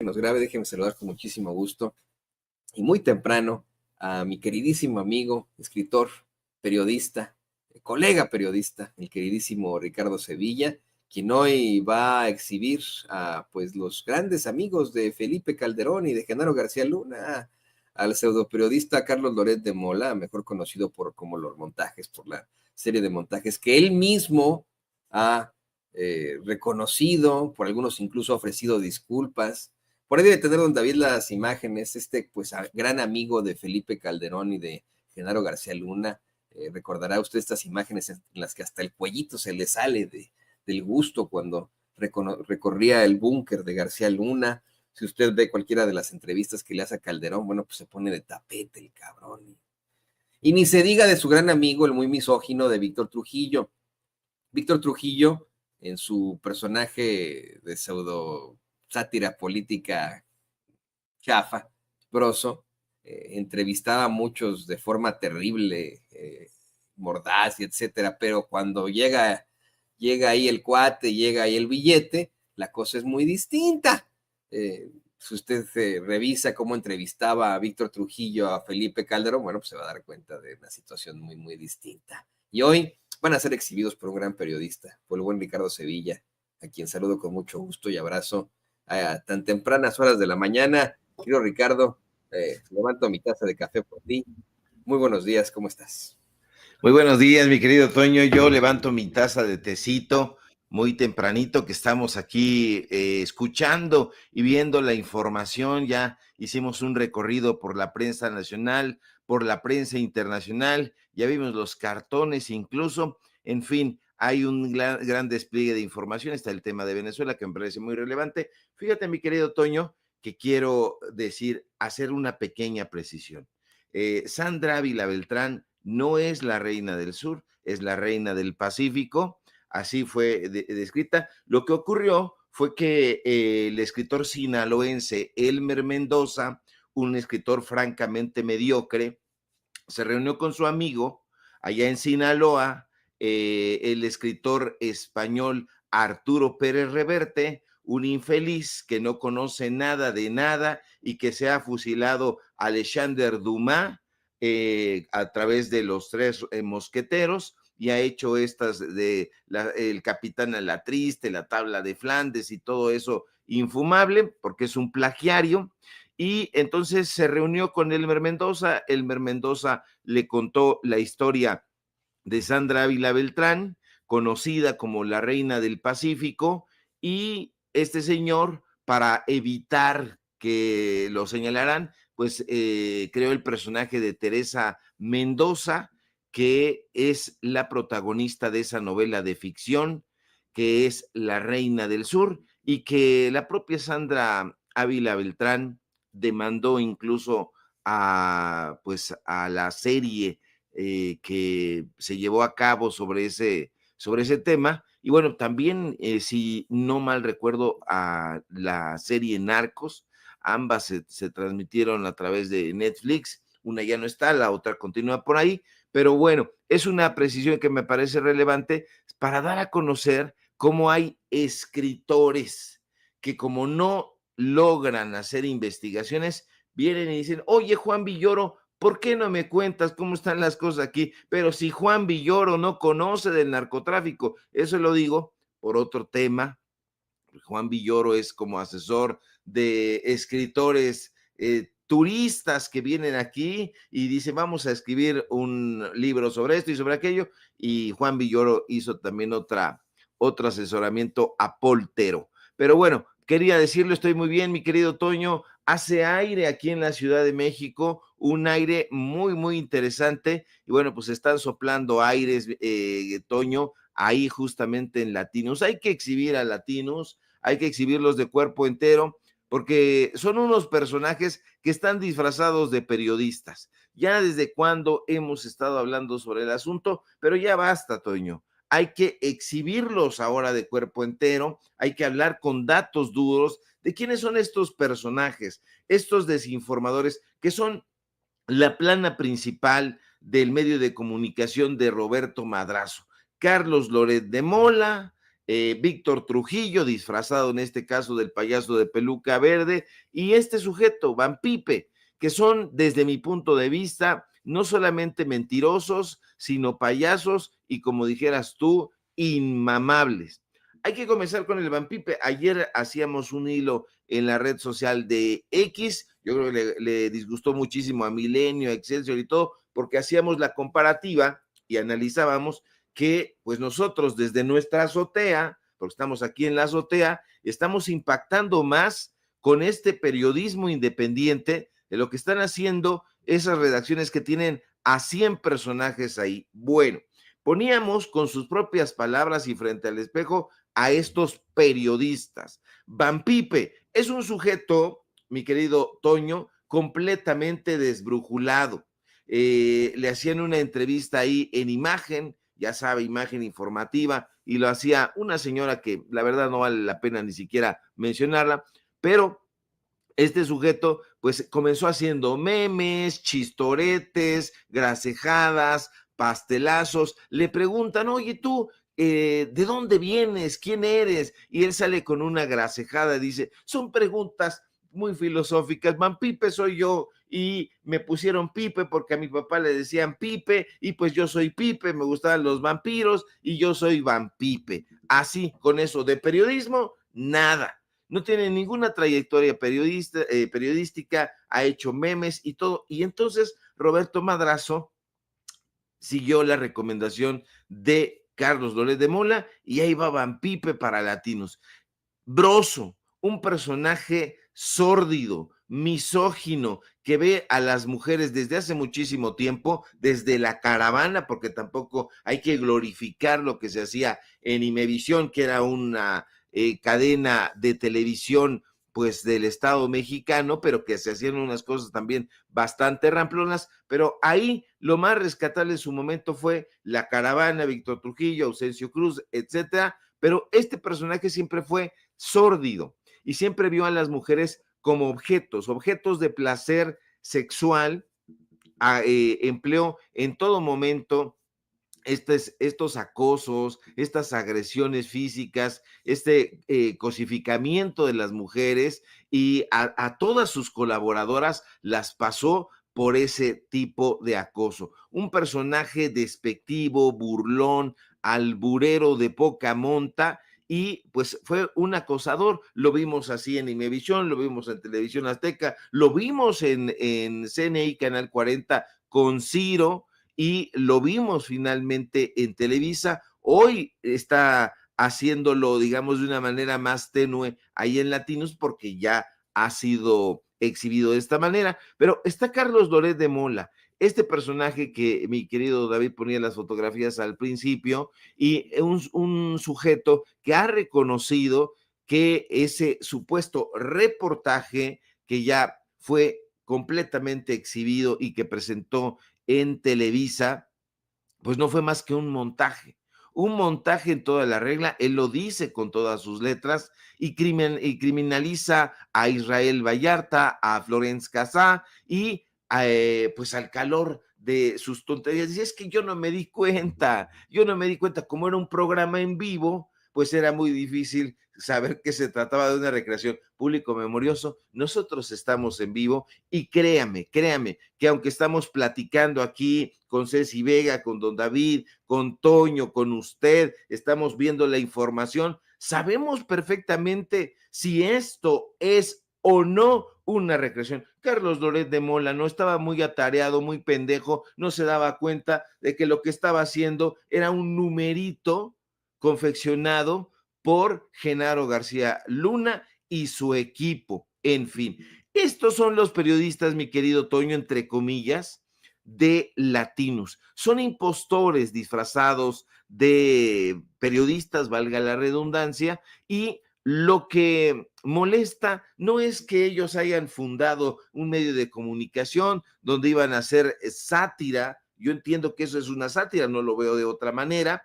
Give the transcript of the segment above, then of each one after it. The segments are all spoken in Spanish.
nos grabe, déjenme saludar con muchísimo gusto y muy temprano a mi queridísimo amigo, escritor, periodista, colega periodista, el queridísimo Ricardo Sevilla, quien hoy va a exhibir a pues los grandes amigos de Felipe Calderón y de Genaro García Luna, al pseudoperiodista Carlos Loret de Mola, mejor conocido como Los Montajes, por la serie de montajes que él mismo ha reconocido, por algunos incluso ha ofrecido disculpas. Por ahí debe tener don David las imágenes, pues gran amigo de Felipe Calderón y de Genaro García Luna. Recordará usted estas imágenes en las que hasta el cuellito se le sale del gusto cuando recorría el búnker de García Luna. Si usted ve cualquiera de las entrevistas que le hace a Calderón, bueno, pues se pone de tapete el cabrón. Y ni se diga de su gran amigo, el muy misógino de Víctor Trujillo. Víctor Trujillo, en su personaje de pseudo sátira política chafa, broso, entrevistaba a muchos de forma terrible, mordaz y etcétera, pero cuando llega ahí el cuate, llega ahí el billete, la cosa es muy distinta. Si usted revisa cómo entrevistaba a Víctor Trujillo a Felipe Calderón, bueno, pues se va a dar cuenta de una situación muy, muy distinta. Y hoy van a ser exhibidos por un gran periodista, por el buen Ricardo Sevilla, a quien saludo con mucho gusto y abrazo a tan tempranas horas de la mañana. Querido Ricardo, levanto mi taza de café por ti. Muy buenos días, ¿cómo estás? Muy buenos días, mi querido Toño. Yo levanto mi taza de tecito muy tempranito, que estamos aquí escuchando y viendo la información. Ya hicimos un recorrido por la prensa nacional, por la prensa internacional, ya vimos los cartones incluso. En fin, hay un gran despliegue de información. Está el tema de Venezuela, que me parece muy relevante. Fíjate, mi querido Toño, que quiero hacer una pequeña precisión. Sandra Ávila Beltrán no es la reina del sur, es la reina del Pacífico, así fue descrita. Lo que ocurrió fue que el escritor sinaloense Elmer Mendoza, un escritor francamente mediocre, se reunió con su amigo allá en Sinaloa, el escritor español Arturo Pérez Reverte, un infeliz que no conoce nada de nada y que se ha fusilado a Alexander Dumas a través de los tres mosqueteros, y ha hecho estas el Capitán a la Triste, la Tabla de Flandes y todo eso infumable, porque es un plagiario. Y entonces se reunió con Elmer Mendoza le contó la historia de Sandra Ávila Beltrán, conocida como la reina del Pacífico, y este señor, para evitar que lo señalaran, pues creó el personaje de Teresa Mendoza, que es la protagonista de esa novela de ficción, que es La Reina del Sur, y que la propia Sandra Ávila Beltrán demandó incluso pues, a la serie que se llevó a cabo sobre ese tema. Y bueno, también, si no mal recuerdo, a la serie Narcos, ambas se transmitieron a través de Netflix, una ya no está, la otra continúa por ahí, pero bueno, es una precisión que me parece relevante para dar a conocer cómo hay escritores que, como no logran hacer investigaciones, vienen y dicen: oye, Juan Villoro, ¿por qué no me cuentas cómo están las cosas aquí? Pero si Juan Villoro no conoce del narcotráfico, eso lo digo por otro tema. Juan Villoro es como asesor de escritores turistas que vienen aquí y dicen: vamos a escribir un libro sobre esto y sobre aquello, y Juan Villoro hizo también otro asesoramiento a Poltero. Pero bueno, quería decirlo, estoy muy bien, mi querido Toño. Hace aire aquí en la Ciudad de México, un aire muy, muy interesante. Y bueno, pues están soplando aires, Toño, ahí justamente en Latinos. Hay que exhibir a Latinos, hay que exhibirlos de cuerpo entero, porque son unos personajes que están disfrazados de periodistas. Ya desde cuando hemos estado hablando sobre el asunto, pero ya basta, Toño. Hay que exhibirlos ahora de cuerpo entero, hay que hablar con datos duros de quiénes son estos personajes, estos desinformadores que son la plana principal del medio de comunicación de Roberto Madrazo. Carlos Loret de Mola, Víctor Trujillo, disfrazado en este caso del payaso de peluca verde, y este sujeto, Van Pipe, que son, desde mi punto de vista, no solamente mentirosos, sino payasos y, como dijeras tú, inmamables. Hay que comenzar con el Van Pipe. Ayer hacíamos un hilo en la red social de X, yo creo que le disgustó muchísimo a Milenio, a Excelsior y todo, porque hacíamos la comparativa y analizábamos que pues nosotros desde nuestra azotea, porque estamos aquí en la azotea, estamos impactando más con este periodismo independiente de lo que están haciendo esas redacciones que tienen a 100 personajes ahí. Bueno, poníamos con sus propias palabras y frente al espejo a estos periodistas. Van Pipe es un sujeto, mi querido Toño, completamente desbrujulado. Le hacían una entrevista ahí en imagen, ya sabe, imagen informativa, y lo hacía una señora que la verdad no vale la pena ni siquiera mencionarla, pero este sujeto pues comenzó haciendo memes, chistoretes, gracejadas, pastelazos. Le preguntan, oye tú, ¿de dónde vienes? ¿Quién eres? Y él sale con una gracejada, dice, son preguntas muy filosóficas. Van Pipe soy yo y me pusieron Pipe porque a mi papá le decían Pipe y pues yo soy Pipe, me gustaban los vampiros y yo soy Van Pipe. Así, con eso de periodismo, nada. No tiene ninguna trayectoria periodística, ha hecho memes y todo. Y entonces Roberto Madrazo siguió la recomendación de Carlos Loret de Mola y ahí va Van Pipe para Latinos. Broso, un personaje sórdido, misógino, que ve a las mujeres desde hace muchísimo tiempo, desde la caravana, porque tampoco hay que glorificar lo que se hacía en Imevisión, que era una cadena de televisión pues del Estado mexicano, pero que se hacían unas cosas también bastante ramplonas, pero ahí lo más rescatable en su momento fue la caravana, Víctor Trujillo, Ausencio Cruz, etcétera, pero este personaje siempre fue sórdido y siempre vio a las mujeres como objetos de placer sexual, empleó en todo momento estos acosos, estas agresiones físicas, cosificamiento de las mujeres y a todas sus colaboradoras las pasó por ese tipo de acoso. Un personaje despectivo, burlón, alburero de poca monta y pues fue un acosador. Lo vimos así en Imevisión, lo vimos en Televisión Azteca, lo vimos en CNI Canal 40 con Ciro, y lo vimos finalmente en Televisa. Hoy está haciéndolo, digamos, de una manera más tenue ahí en Latinos porque ya ha sido exhibido de esta manera. Pero está Carlos Loret de Mola, este personaje que mi querido David ponía las fotografías al principio, y un sujeto que ha reconocido que ese supuesto reportaje que ya fue completamente exhibido y que presentó en Televisa, pues no fue más que un montaje en toda la regla. Él lo dice con todas sus letras y criminaliza a Israel Vallarta, a Florence Casá y pues al calor de sus tonterías. Dice, es que yo no me di cuenta, como era un programa en vivo, pues era muy difícil saber que se trataba de una recreación. Público memorioso, nosotros estamos en vivo y créame, que aunque estamos platicando aquí con Ceci Vega, con don David, con Toño, con usted, estamos viendo la información, sabemos perfectamente si esto es o no una recreación. Carlos Loret de Mola no estaba muy atareado, muy pendejo, no se daba cuenta de que lo que estaba haciendo era un numerito confeccionado por Genaro García Luna y su equipo. En fin, estos son los periodistas, mi querido Toño, entre comillas, de Latinos. Son impostores disfrazados de periodistas, valga la redundancia, y lo que molesta no es que ellos hayan fundado un medio de comunicación donde iban a hacer sátira. Yo entiendo que eso es una sátira, no lo veo de otra manera,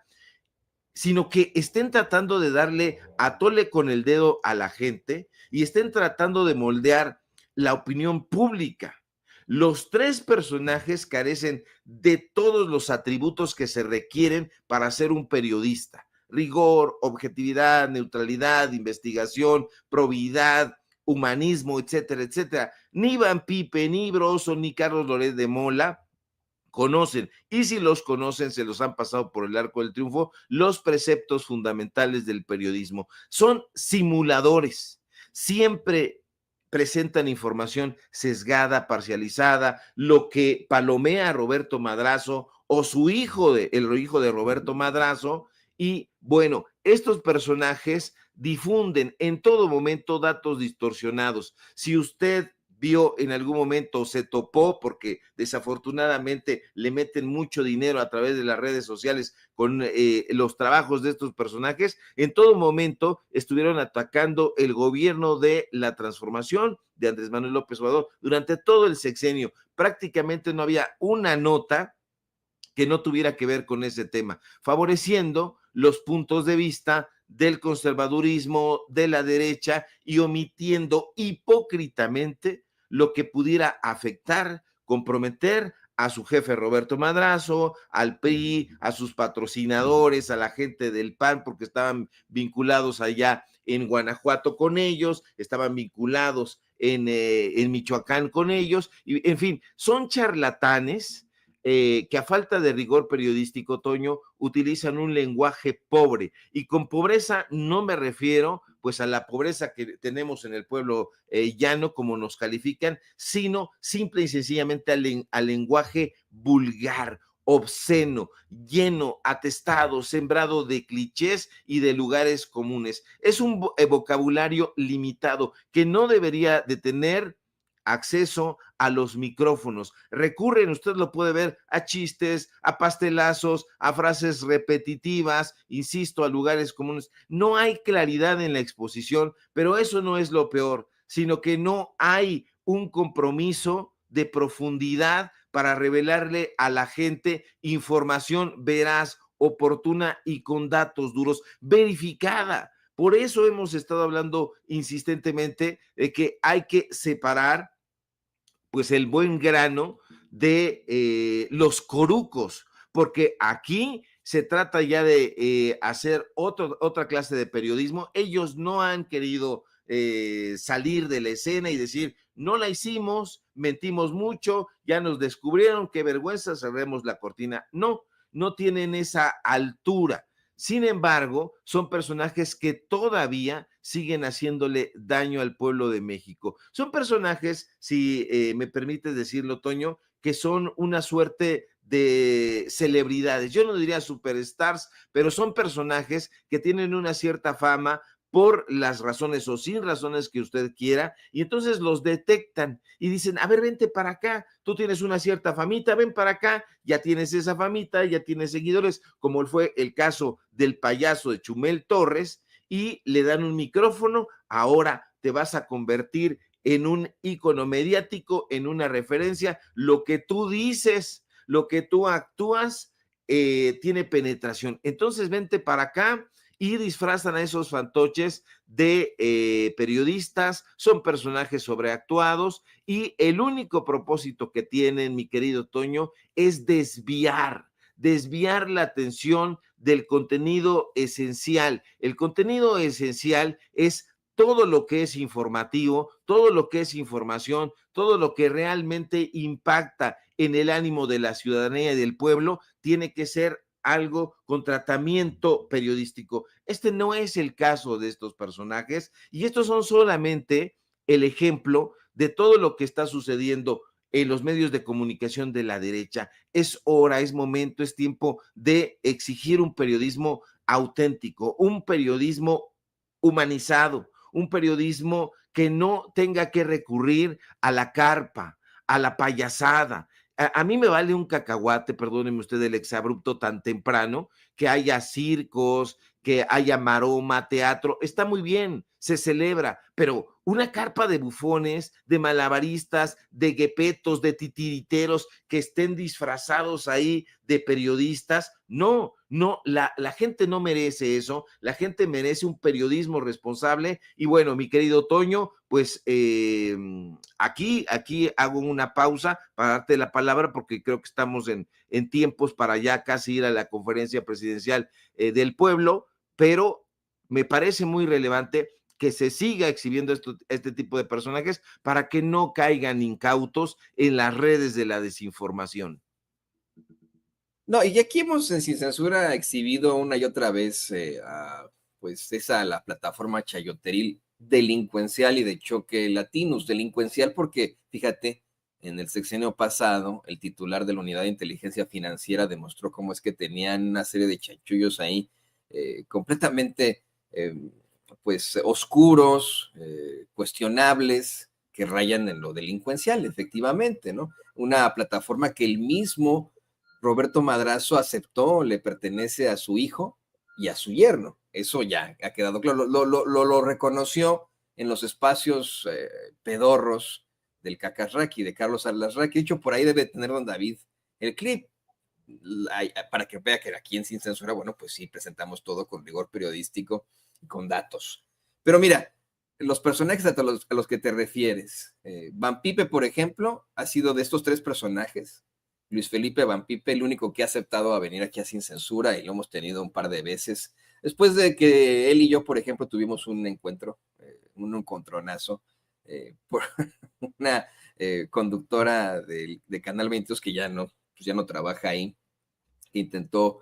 sino que estén tratando de darle a tole con el dedo a la gente y estén tratando de moldear la opinión pública. Los tres personajes carecen de todos los atributos que se requieren para ser un periodista. rigor, objetividad, neutralidad, investigación, probidad, humanismo, etcétera, etcétera. Ni Van Pipe, ni Broso, ni Carlos Loret de Mola conocen, y si los conocen, se los han pasado por el arco del triunfo, los preceptos fundamentales del periodismo. Son simuladores, siempre presentan información sesgada, parcializada, lo que palomea Roberto Madrazo o su hijo, el hijo de Roberto Madrazo, y bueno, estos personajes difunden en todo momento datos distorsionados. Si usted vio en algún momento, se topó, porque desafortunadamente le meten mucho dinero a través de las redes sociales con los trabajos de estos personajes, en todo momento estuvieron atacando el gobierno de la transformación de Andrés Manuel López Obrador durante todo el sexenio. Prácticamente no había una nota que no tuviera que ver con ese tema, favoreciendo los puntos de vista del conservadurismo, de la derecha, y omitiendo hipócritamente lo que pudiera afectar, comprometer a su jefe Roberto Madrazo, al PRI, a sus patrocinadores, a la gente del PAN, porque estaban vinculados allá en Guanajuato con ellos, estaban vinculados en Michoacán con ellos, y en fin, son charlatanes que a falta de rigor periodístico, Toño, utilizan un lenguaje pobre, y con pobreza no me refiero pues a la pobreza que tenemos en el pueblo llano, como nos califican, sino simple y sencillamente al lenguaje vulgar, obsceno, lleno, atestado, sembrado de clichés y de lugares comunes. Es un vocabulario limitado que no debería de tener acceso a los micrófonos. Recurren, usted lo puede ver, a chistes, a pastelazos, a frases repetitivas, insisto, a lugares comunes. No hay claridad en la exposición, pero eso no es lo peor, sino que no hay un compromiso de profundidad para revelarle a la gente información veraz, oportuna y con datos duros, verificada. Por eso hemos estado hablando insistentemente de que hay que separar pues el buen grano de los corucos, porque aquí se trata ya de hacer otra clase de periodismo. Ellos no han querido salir de la escena y decir, no la hicimos, mentimos mucho, ya nos descubrieron, qué vergüenza, cerremos la cortina. No, no tienen esa altura. Sin embargo, son personajes que todavía siguen haciéndole daño al pueblo de México. Son personajes, si me permites decirlo, Toño, que son una suerte de celebridades. Yo no diría superstars, pero son personajes que tienen una cierta fama por las razones o sin razones que usted quiera, y entonces los detectan y dicen, a ver, vente para acá, tú tienes una cierta famita, ven para acá, ya tienes esa famita, ya tienes seguidores, como fue el caso del payaso de Chumel Torres, y le dan un micrófono, ahora te vas a convertir en un ícono mediático, en una referencia, lo que tú dices, lo que tú actúas, tiene penetración. Entonces vente para acá, y disfrazan a esos fantoches de periodistas, son personajes sobreactuados, y el único propósito que tienen, mi querido Toño, es desviar la atención del contenido esencial. El contenido esencial es todo lo que es informativo, todo lo que es información, todo lo que realmente impacta en el ánimo de la ciudadanía y del pueblo, tiene que ser algo con tratamiento periodístico. Este no es el caso de estos personajes, y estos son solamente el ejemplo de todo lo que está sucediendo en los medios de comunicación de la derecha. Es hora, es momento, es tiempo de exigir un periodismo auténtico, un periodismo humanizado, un periodismo que no tenga que recurrir a la carpa, a la payasada. A mí me vale un cacahuate, perdóneme usted el exabrupto tan temprano, que haya circos, que haya maroma, teatro, está muy bien, se celebra, pero una carpa de bufones, de malabaristas, de guepetos, de titiriteros que estén disfrazados ahí de periodistas, no, la gente no merece eso, la gente merece un periodismo responsable. Y bueno, mi querido Toño, pues aquí hago una pausa para darte la palabra, porque creo que estamos en tiempos para ya casi ir a la conferencia presidencial del pueblo, pero me parece muy relevante que se siga exhibiendo este tipo de personajes para que no caigan incautos en las redes de la desinformación. No, y aquí hemos en Sin Censura exhibido una y otra vez pues la plataforma chayoteril delincuencial y de choque latinus, delincuencial porque, fíjate, en el sexenio pasado, el titular de la Unidad de Inteligencia Financiera demostró cómo es que tenían una serie de chanchullos ahí completamente, pues, oscuros, cuestionables, que rayan en lo delincuencial, efectivamente, ¿no? Una plataforma que el mismo Roberto Madrazo aceptó, le pertenece a su hijo y a su yerno. Eso ya ha quedado claro. Lo reconoció en los espacios pedorros del Cacasraqui, de Carlos Alasraqui. De hecho, por ahí debe tener don David el clip, para que vea que aquí en Sin Censura, bueno, pues sí, presentamos todo con rigor periodístico y con datos. Pero mira, los personajes a los que te refieres, Van Pipe, por ejemplo, ha sido de estos tres personajes. Luis Felipe Van Pipe, el único que ha aceptado a venir aquí a Sin Censura, y lo hemos tenido un par de veces. Después de que él y yo, por ejemplo, tuvimos un encuentro, un encontronazo, por una conductora de Canal 22 que pues ya no trabaja ahí, que intentó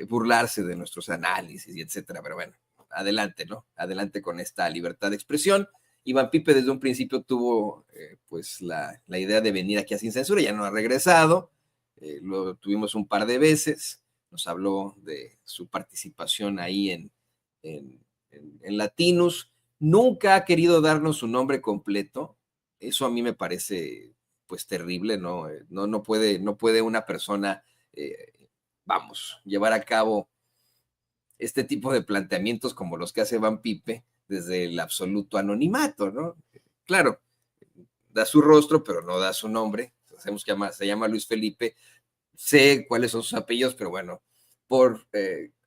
burlarse de nuestros análisis y etcétera, pero bueno, adelante, ¿no? Adelante con esta libertad de expresión. Iván Pipe desde un principio tuvo pues la idea de venir aquí a Sin Censura, ya no ha regresado, lo tuvimos un par de veces, nos habló de su participación ahí en Latinus, nunca ha querido darnos su nombre completo, eso a mí me parece pues terrible, ¿no? No puede una persona vamos, llevar a cabo este tipo de planteamientos como los que hace Van Pipe desde el absoluto anonimato, ¿no? Claro, da su rostro, pero no da su nombre. Sabemos que se llama Luis Felipe, sé cuáles son sus apellidos, pero bueno, por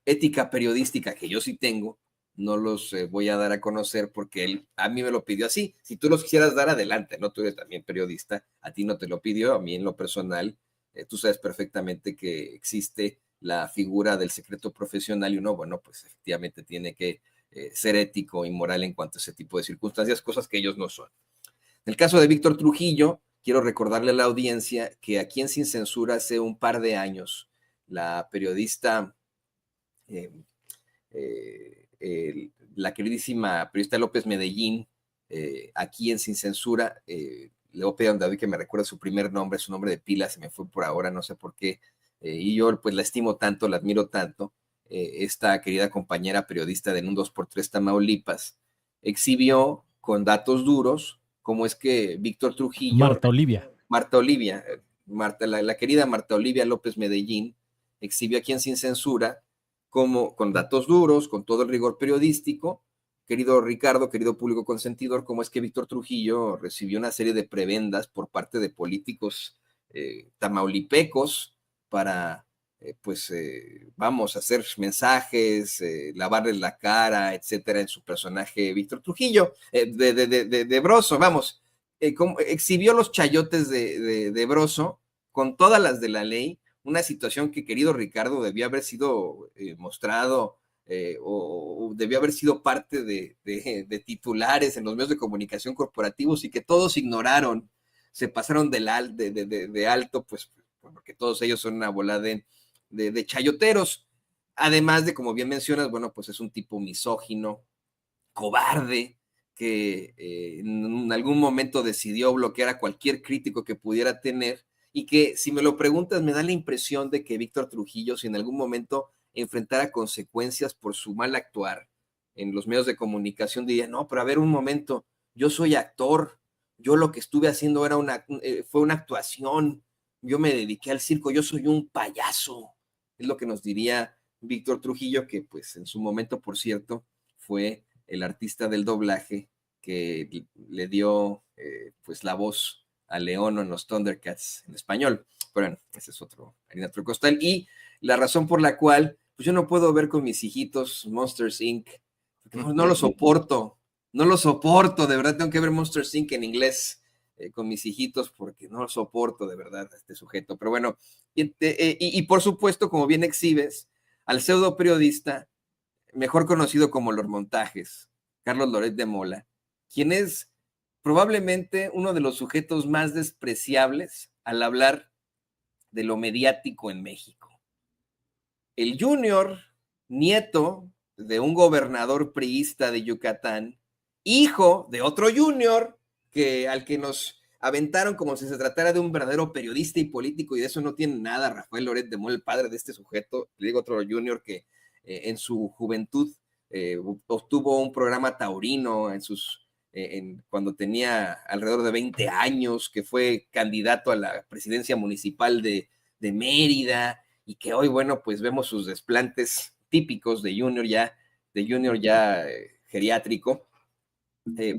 ética periodística que yo sí tengo, no los voy a dar a conocer porque él a mí me lo pidió así. Si tú los quisieras dar adelante, ¿no? Tú eres también periodista, a ti no te lo pidió, a mí en lo personal, tú sabes perfectamente que existe la figura del secreto profesional y uno, bueno, pues efectivamente tiene que ser ético y moral en cuanto a ese tipo de circunstancias, cosas que ellos no son. En el caso de Víctor Trujillo, quiero recordarle a la audiencia que aquí en Sin Censura hace un par de años, la periodista, eh, la queridísima periodista López Medellín, aquí en Sin Censura, le voy a pedir a David que me recuerde su primer nombre, su nombre de pila, se me fue por ahora, no sé por qué, y yo pues la estimo tanto, la admiro tanto, esta querida compañera periodista de En un 2x3 Tamaulipas, exhibió con datos duros cómo es que Víctor Trujillo, Marta Olivia. La querida Marta Olivia López Medellín, exhibió aquí en Sin Censura como con datos duros, con todo el rigor periodístico, querido Ricardo, querido público consentidor, cómo es que Víctor Trujillo recibió una serie de prebendas por parte de políticos tamaulipecos para, vamos, a hacer mensajes, lavarle la cara, etcétera, en su personaje Víctor Trujillo, de Broso, vamos, exhibió los chayotes de Broso con todas las de la ley, una situación que, querido Ricardo, debió haber sido mostrado o debió haber sido parte de titulares en los medios de comunicación corporativos y que todos ignoraron, se pasaron de alto, pues porque todos ellos son una bola de chayoteros. Además de, como bien mencionas, bueno, pues es un tipo misógino, cobarde, que en algún momento decidió bloquear a cualquier crítico que pudiera tener y que, si me lo preguntas, me da la impresión de que Víctor Trujillo, si en algún momento enfrentara consecuencias por su mal actuar en los medios de comunicación, diría, no, pero a ver un momento, yo soy actor, yo lo que estuve haciendo fue una actuación, yo me dediqué al circo, yo soy un payaso, es lo que nos diría Víctor Trujillo, que pues en su momento, por cierto, fue el artista del doblaje que le dio pues la voz a Leono en los Thundercats en español. Pero bueno, ese es otro harina costal. Y la razón por la cual pues yo no puedo ver con mis hijitos Monsters Inc. No lo soporto, no lo soporto, de verdad tengo que ver Monsters Inc. en inglés con mis hijitos porque no lo soporto de verdad a este sujeto. Pero bueno, y por supuesto, como bien exhibes, al pseudo periodista mejor conocido como Los Montajes, Carlos Loret de Mola, quien es probablemente uno de los sujetos más despreciables al hablar de lo mediático en México. El Junior, nieto de un gobernador priista de Yucatán, hijo de otro Junior al que nos aventaron como si se tratara de un verdadero periodista y político, y de eso no tiene nada Rafael Loret de Mola, el padre de este sujeto. Le digo otro Junior que en su juventud obtuvo un programa taurino cuando tenía alrededor de 20 años, que fue candidato a la presidencia municipal de Mérida, y que hoy, bueno, pues vemos sus desplantes típicos de Junior ya geriátrico.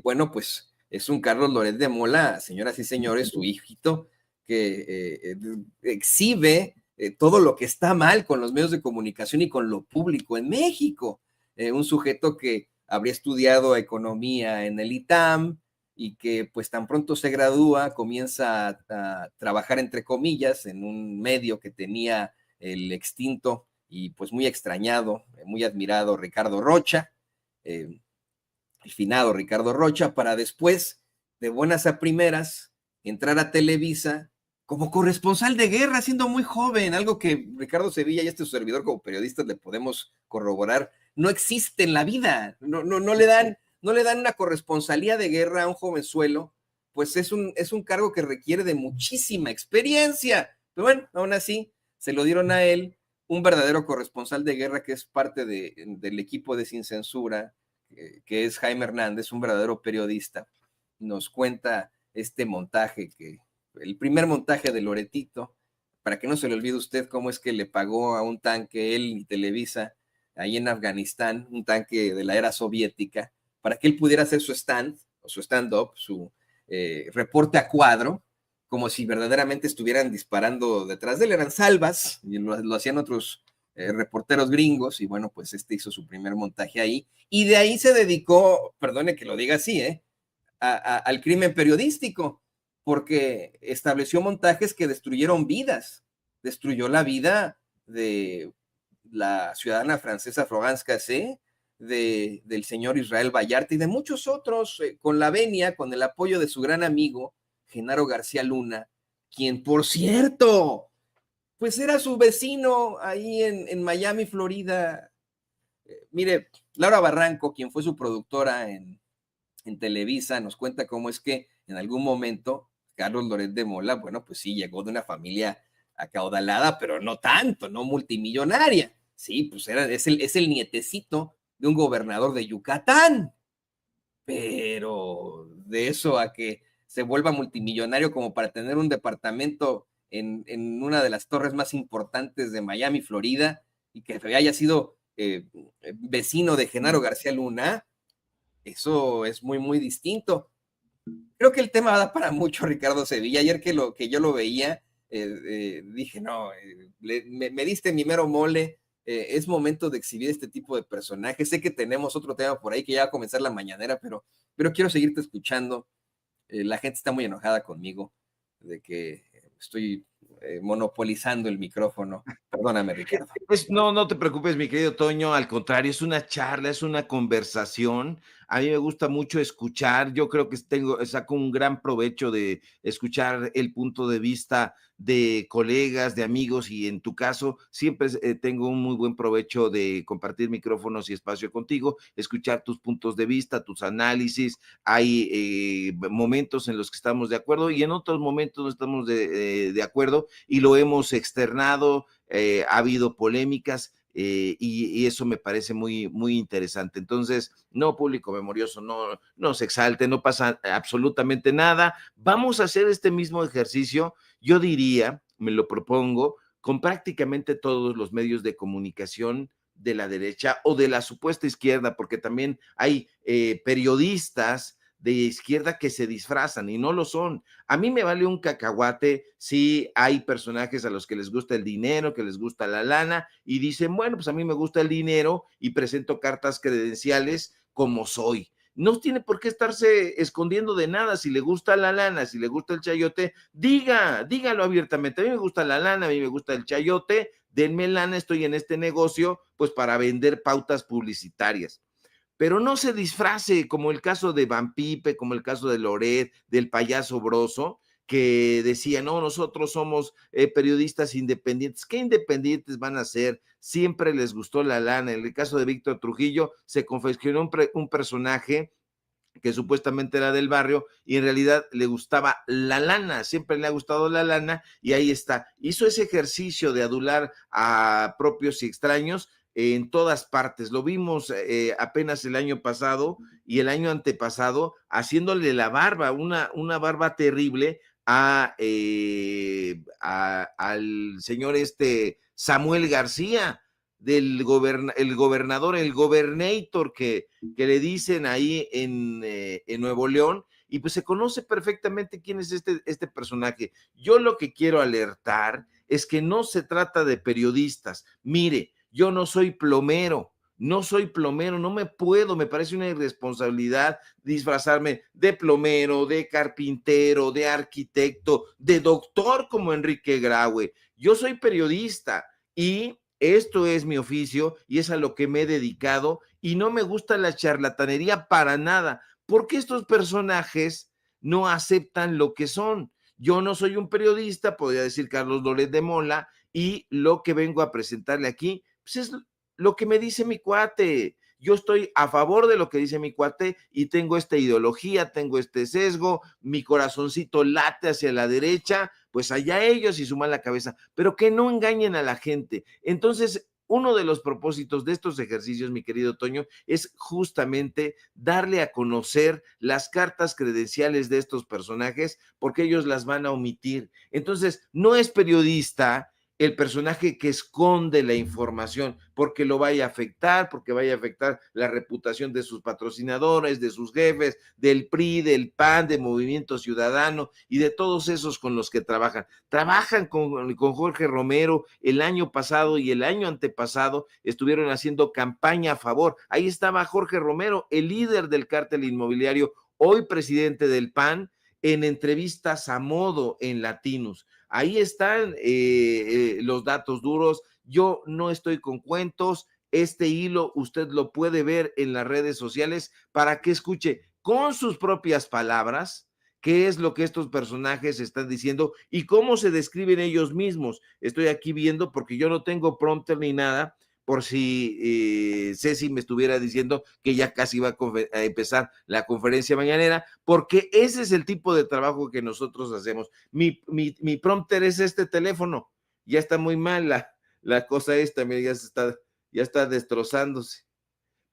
Bueno, pues es un Carlos Loret de Mola, señoras y señores, su hijito, que exhibe todo lo que está mal con los medios de comunicación y con lo público en México. Un sujeto que habría estudiado economía en el ITAM y que pues tan pronto se gradúa comienza a trabajar entre comillas en un medio que tenía el extinto y pues muy extrañado, muy admirado Ricardo Rocha, el finado Ricardo Rocha, para después, de buenas a primeras, entrar a Televisa como corresponsal de guerra, siendo muy joven, algo que Ricardo Sevilla y este su servidor como periodistas le podemos corroborar, no existe en la vida, no le dan una corresponsalía de guerra a un jovenzuelo, pues es un cargo que requiere de muchísima experiencia, pero bueno, aún así, se lo dieron a él, un verdadero corresponsal de guerra que es parte del equipo de Sin Censura, que es Jaime Hernández, un verdadero periodista. Nos cuenta este montaje, el primer montaje de Loretito, para que no se le olvide usted cómo es que le pagó a un tanque él y Televisa ahí en Afganistán, un tanque de la era soviética, para que él pudiera hacer su stand, o su stand-up, su reporte a cuadro, como si verdaderamente estuvieran disparando detrás de él, eran salvas, y lo hacían otros reporteros gringos, y bueno, pues hizo su primer montaje ahí, y de ahí se dedicó, perdone que lo diga así, al crimen periodístico, porque estableció montajes que destruyeron vidas, destruyó la vida de la ciudadana francesa Florence Cassé, del señor Israel Vallarta y de muchos otros, con la venia, con el apoyo de su gran amigo, Genaro García Luna, quien, por cierto, pues era su vecino ahí en Miami, Florida. Mire, Laura Barranco, quien fue su productora en Televisa, nos cuenta cómo es que en algún momento Carlos Loret de Mola, bueno, pues sí, llegó de una familia acaudalada, pero no tanto, no multimillonaria. Sí, pues es el nietecito de un gobernador de Yucatán, pero de eso a que se vuelva multimillonario como para tener un departamento en una de las torres más importantes de Miami, Florida, y que haya sido vecino de Genaro García Luna, eso es muy, muy distinto. Creo que el tema da para mucho, Ricardo Sevilla. Ayer que yo lo veía, dije, no, me diste mi mero mole. Es momento de exhibir este tipo de personajes. Sé que tenemos otro tema por ahí que ya va a comenzar la mañanera, pero quiero seguirte escuchando. La gente está muy enojada conmigo de que estoy monopolizando el micrófono. Perdóname, Ricardo. Pues no te preocupes, mi querido Toño, al contrario, es una charla, es una conversación. A mí me gusta mucho escuchar, yo creo que saco un gran provecho de escuchar el punto de vista de colegas, de amigos, y en tu caso siempre tengo un muy buen provecho de compartir micrófonos y espacio contigo, escuchar tus puntos de vista, tus análisis. Hay momentos en los que estamos de acuerdo y en otros momentos no estamos de acuerdo, y lo hemos externado. Ha habido polémicas y eso me parece muy, muy interesante. Entonces, no, público memorioso, no se exalte, no pasa absolutamente nada. Vamos a hacer este mismo ejercicio, yo diría, me lo propongo, con prácticamente todos los medios de comunicación de la derecha o de la supuesta izquierda, porque también hay periodistas de izquierda que se disfrazan y no lo son. A mí me vale un cacahuate si hay personajes a los que les gusta el dinero, que les gusta la lana, y dicen, bueno, pues a mí me gusta el dinero y presento cartas credenciales como soy. No tiene por qué estarse escondiendo de nada. Si le gusta la lana, si le gusta el chayote, dígalo abiertamente. A mí me gusta la lana, a mí me gusta el chayote, denme lana, estoy en este negocio, pues para vender pautas publicitarias. Pero no se disfrace como el caso de Van Pipe, como el caso de Loret, del payaso Broso, que decía, no, nosotros somos periodistas independientes. ¿Qué independientes van a ser? Siempre les gustó la lana. En el caso de Víctor Trujillo, se confeccionó un personaje que supuestamente era del barrio y en realidad le gustaba la lana, siempre le ha gustado la lana y ahí está. Hizo ese ejercicio de adular a propios y extraños en todas partes. Lo vimos apenas el año pasado y el año antepasado haciéndole la barba, una barba terrible al señor Samuel García, el gobernador, el gobernator que le dicen ahí en Nuevo León, y pues se conoce perfectamente quién es este personaje. Yo lo que quiero alertar es que no se trata de periodistas. Mire, yo no soy plomero, no me puedo, me parece una irresponsabilidad disfrazarme de plomero, de carpintero, de arquitecto, de doctor como Enrique Graue. Yo soy periodista y esto es mi oficio y es a lo que me he dedicado y no me gusta la charlatanería para nada, porque estos personajes no aceptan lo que son. Yo no soy un periodista, podría decir Carlos Loret de Mola, y lo que vengo a presentarle aquí pues es lo que me dice mi cuate. Yo estoy a favor de lo que dice mi cuate y tengo esta ideología, tengo este sesgo, mi corazoncito late hacia la derecha, pues allá ellos y suman la cabeza, pero que no engañen a la gente. Entonces, uno de los propósitos de estos ejercicios, mi querido Toño, es justamente darle a conocer las cartas credenciales de estos personajes, porque ellos las van a omitir. Entonces, no es periodista el personaje que esconde la información, porque lo vaya a afectar, porque vaya a afectar la reputación de sus patrocinadores, de sus jefes, del PRI, del PAN, de Movimiento Ciudadano y de todos esos con los que trabajan. Trabajan con Jorge Romero el año pasado y el año antepasado, estuvieron haciendo campaña a favor. Ahí estaba Jorge Romero, el líder del cártel inmobiliario, hoy presidente del PAN, en entrevistas a modo en Latinos. Ahí están los datos duros. Yo no estoy con cuentos. Este hilo usted lo puede ver en las redes sociales para que escuche con sus propias palabras qué es lo que estos personajes están diciendo y cómo se describen ellos mismos. Estoy aquí viendo porque yo no tengo prompter ni nada, por si Ceci me estuviera diciendo que ya casi va a empezar la conferencia mañanera, porque ese es el tipo de trabajo que nosotros hacemos. Mi prompter es este teléfono, ya está muy mal la cosa esta, mira, ya está destrozándose.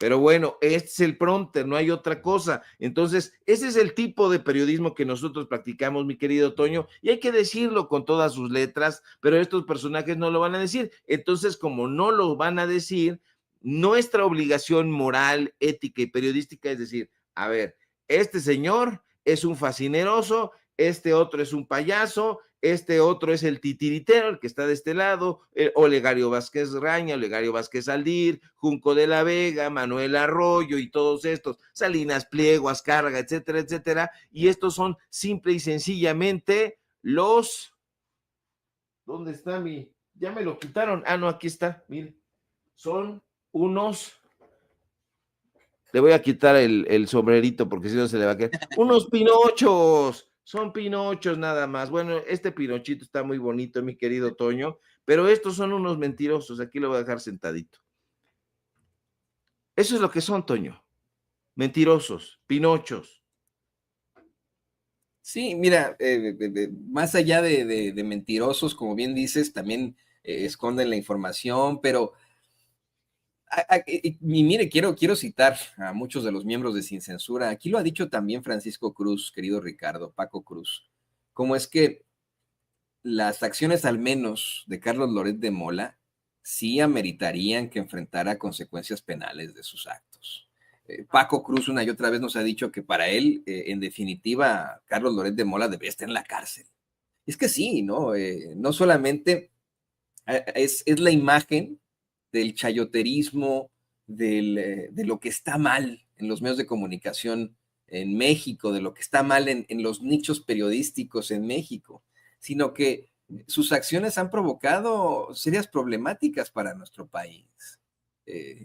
Pero bueno, este es el prompter, no hay otra cosa. Entonces, ese es el tipo de periodismo que nosotros practicamos, mi querido Toño, y hay que decirlo con todas sus letras, pero estos personajes no lo van a decir. Entonces, como no lo van a decir, nuestra obligación moral, ética y periodística es decir, a ver, este señor es un fascineroso, este otro es un payaso, este otro es el titiritero, el que está de este lado, Olegario Vázquez Raña, Olegario Vázquez Aldir, Junco de la Vega, Manuel Arroyo y todos estos, Salinas Pliego, Azcárraga, etcétera, etcétera, y estos son simple y sencillamente los... ¿Dónde está mi...? Ya me lo quitaron. Ah, no, aquí está, mire. Son unos... Le voy a quitar el sombrerito porque si no se le va a quedar. Unos pinochos, son pinochos nada más. Bueno, este pinochito está muy bonito, mi querido Toño, pero estos son unos mentirosos. Aquí lo voy a dejar sentadito. Eso es lo que son, Toño. Mentirosos, pinochos. Sí, mira, más allá de mentirosos, como bien dices, también esconden la información, pero y mire, quiero citar a muchos de los miembros de Sin Censura. Aquí lo ha dicho también Francisco Cruz, querido Ricardo, Paco Cruz, como es que las acciones al menos de Carlos Loret de Mola sí ameritarían que enfrentara consecuencias penales de sus actos. Paco Cruz una y otra vez nos ha dicho que para él, en definitiva, Carlos Loret de Mola debe estar en la cárcel. Es que sí, ¿no? No solamente es la imagen del chayoterismo, de lo que está mal en los medios de comunicación en México, de lo que está mal en los nichos periodísticos en México, sino que sus acciones han provocado serias problemáticas para nuestro país.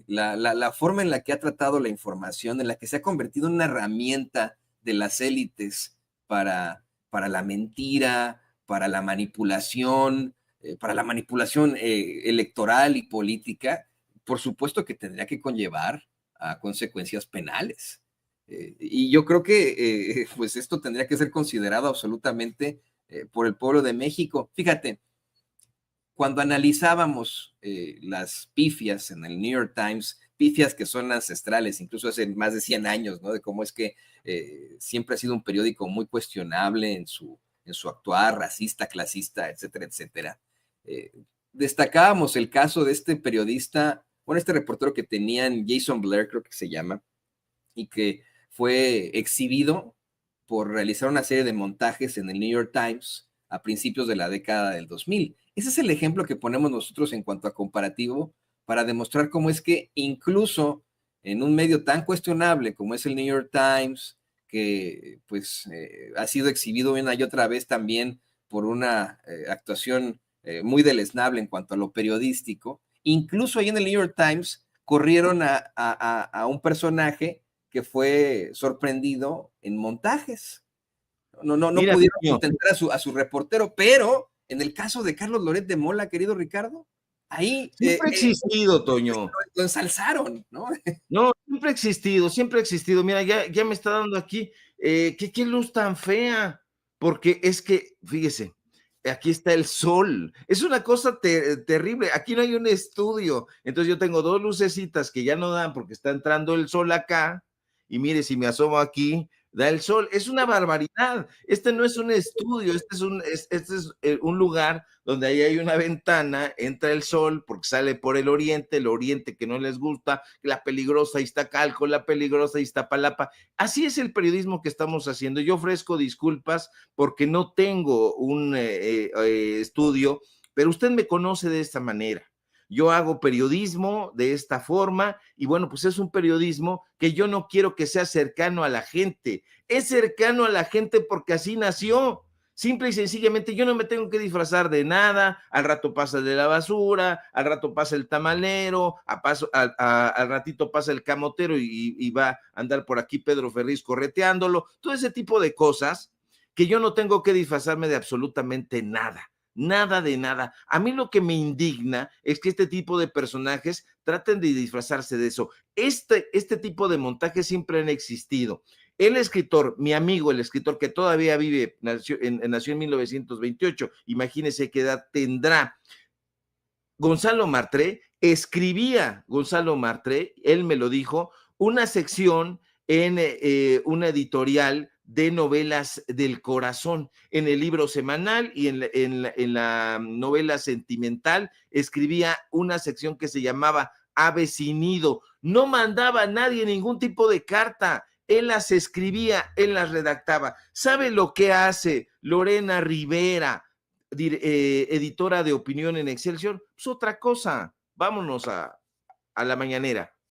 La forma en la que ha tratado la información, en la que se ha convertido en una herramienta de las élites para la mentira, para la manipulación, electoral y política, por supuesto que tendría que conllevar a consecuencias penales. Y yo creo que pues esto tendría que ser considerado absolutamente por el pueblo de México. Fíjate, cuando analizábamos las pifias en el New York Times, pifias que son ancestrales, incluso hace más de 100 años, ¿no? De cómo es que siempre ha sido un periódico muy cuestionable en su actuar, racista, clasista, etcétera, etcétera. Destacábamos el caso de este periodista, bueno, este reportero que tenían, Jason Blair, creo que se llama, y que fue exhibido por realizar una serie de montajes en el New York Times a principios de la década del 2000. Ese es el ejemplo que ponemos nosotros en cuanto a comparativo para demostrar cómo es que incluso en un medio tan cuestionable como es el New York Times, que pues ha sido exhibido una y otra vez también por una actuación muy deleznable en cuanto a lo periodístico, incluso ahí en el New York Times corrieron a un personaje que fue sorprendido en montajes. No Mira, pudieron Toño, contentar a su reportero, pero en el caso de Carlos Loret de Mola, querido Ricardo, ahí siempre ha existido, Toño. lo ensalzaron, ¿no? No, siempre ha existido, siempre ha existido. Mira, ya me está dando aquí, qué luz tan fea, porque es que, fíjese, aquí está el sol. Es una cosa terrible. Aquí no hay un estudio. Entonces yo tengo dos lucecitas que ya no dan porque está entrando el sol acá. Y mire, si me asomo aquí, da el sol. Es una barbaridad. Este no es un estudio, este es un lugar donde ahí hay una ventana, entra el sol porque sale por el oriente que no les gusta, la peligrosa Iztacalco, la peligrosa Iztapalapa. Así es el periodismo que estamos haciendo. Yo ofrezco disculpas porque no tengo un estudio, pero usted me conoce de esta manera. Yo hago periodismo de esta forma y bueno, pues es un periodismo que yo no quiero que sea cercano a la gente. Es cercano a la gente porque así nació. Simple y sencillamente yo no me tengo que disfrazar de nada, al rato pasa de la basura, al rato pasa el tamalero, al ratito pasa el camotero y va a andar por aquí Pedro Ferriz correteándolo, todo ese tipo de cosas que yo no tengo que disfrazarme de absolutamente nada. Nada de nada. A mí lo que me indigna es que este tipo de personajes traten de disfrazarse de eso. Este tipo de montajes siempre han existido. El escritor, mi amigo, el escritor que todavía vive, nació en 1928, imagínese qué edad tendrá. Gonzalo Martré, Gonzalo Martré, él me lo dijo, una sección en una editorial de novelas del corazón. En el libro semanal y en la novela sentimental escribía una sección que se llamaba Ave sin nido. No mandaba a nadie ningún tipo de carta. Él las escribía, él las redactaba. ¿Sabe lo que hace Lorena Rivera, editora de opinión en Excelsior? Pues otra cosa. Vámonos a la mañanera.